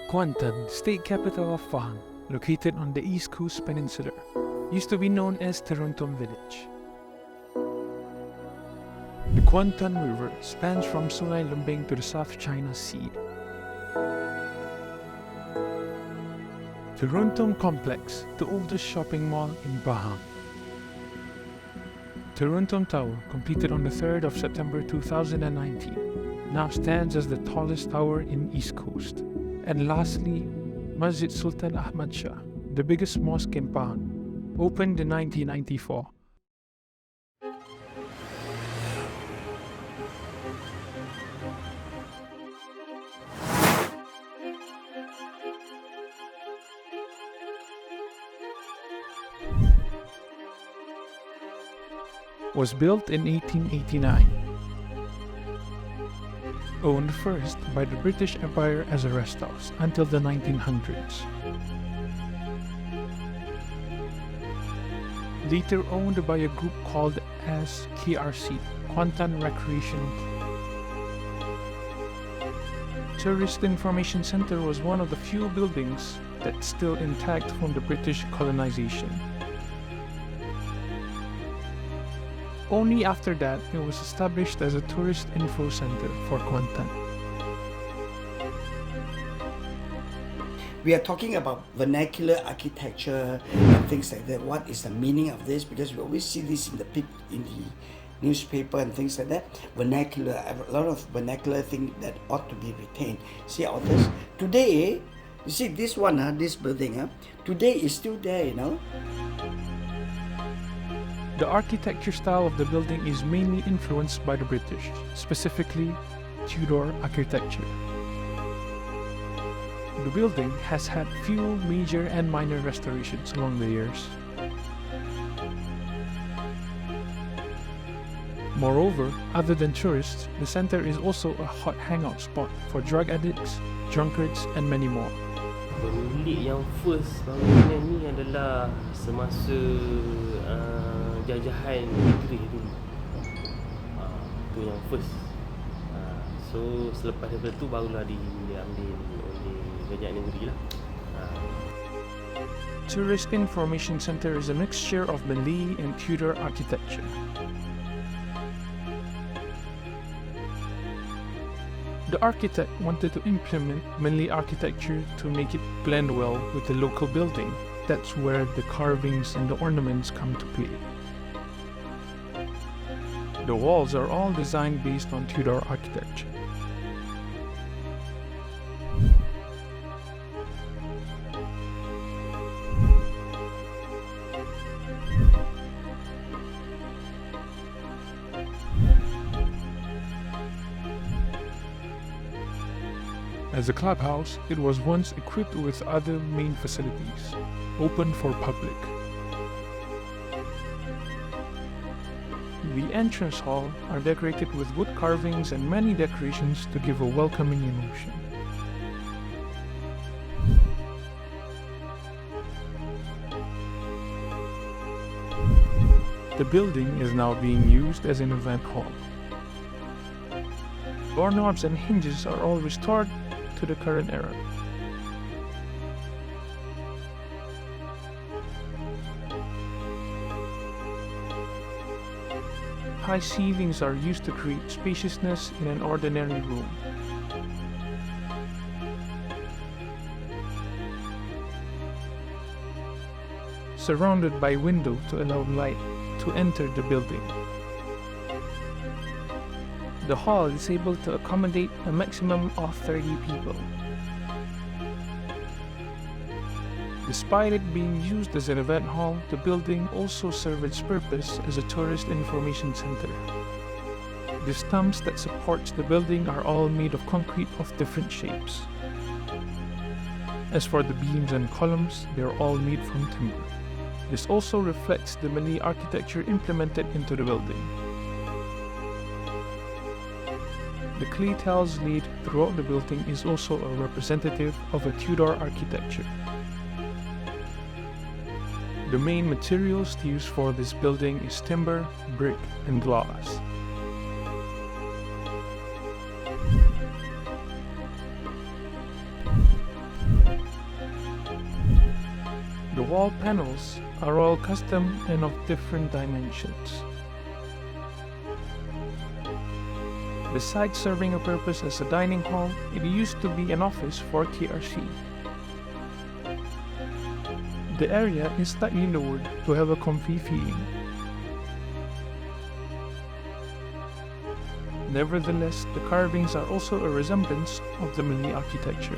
Kuantan, state capital of Pahang, located on the East Coast Peninsula, used to be known as Teruntum Village. The Kuantan River spans from Sungai Lembing to the South China Sea. Teruntum Complex, the oldest shopping mall in Pahang. Teruntum Tower, completed on the 3rd of September 2019, now stands as the tallest tower in East Coast. And lastly, Masjid Sultan Ahmad Shah, the biggest mosque in Pahang, opened in 1994. Was built in 1889. Owned first by the British Empire as a rest house until the 1900s. Later owned by a group called as KRC, Kuantan Recreational Club. Tourist Information Center was one of the few buildings that's still intact from the British colonization. Only after that, it was established as a tourist info center for Kuantan. We are talking about vernacular architecture and things like that. What is the meaning of this? Because we always see this in the newspaper and things like that. Vernacular, a lot of vernacular things that ought to be retained. See all this? Today, you see this one, this building, today is still there, you know. The architecture style of the building is mainly influenced by the British, specifically Tudor architecture. The building has had few major and minor restorations along the years. Moreover, other than tourists, the center is also a hot hangout spot for drug addicts, drunkards, and many more. Pemilik yang first bangunan ni adalah semasa jajahan Inggeris dulu. Tu yang first. So selepas daripada tu barulah diambil oleh kerajaan negeri lah. Tourist Information Center is a mixture of Malay and Tudor architecture. The architect wanted to implement Malay architecture to make it blend well with the local building. That's where the carvings and the ornaments come to play. The walls are all designed based on Tudor architecture. As a clubhouse, it was once equipped with other main facilities, open for public. The entrance hall are decorated with wood carvings and many decorations to give a welcoming emotion. The building is now being used as an event hall. Doorknobs and hinges are all restored to the current era. High ceilings are used to create spaciousness in an ordinary room. Surrounded by windows to allow light to enter the building. The hall is able to accommodate a maximum of 30 people. Despite it being used as an event hall, the building also serves its purpose as a tourist information center. The stumps that supports the building are all made of concrete of different shapes. As for the beams and columns, they are all made from timber. This also reflects the Malay architecture implemented into the building. The clay tiles laid throughout the building is also a representative of a Tudor architecture. The main materials to use for this building is timber, brick, and glass. wall panels are all custom and of different dimensions. Besides serving a purpose as a dining hall, it used to be an office for KRC. The area is slightly lowered to have a comfy feeling. Nevertheless, the carvings are also a resemblance of the Malay architecture.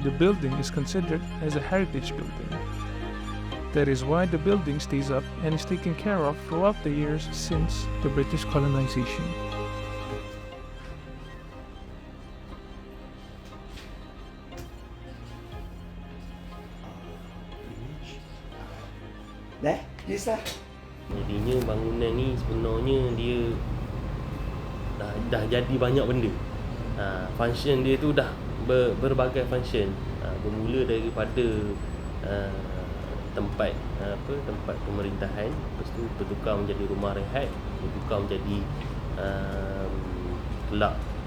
The building is considered as a heritage building. That is why the building stays up and is taken care of throughout the years since the British colonization. Dah, this lah. Jadinya bangunan ni sebenarnya dia dah jadi banyak benda. Function dia tu dah berbagai function. Bermula daripada tempat pemerintahan, lepas tu bertukar menjadi rumah rehat, bertukar menjadi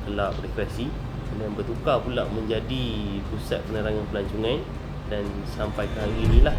kelab rekreasi, kemudian bertukar pula menjadi pusat penerangan pelancongan, dan sampai ke hari inilah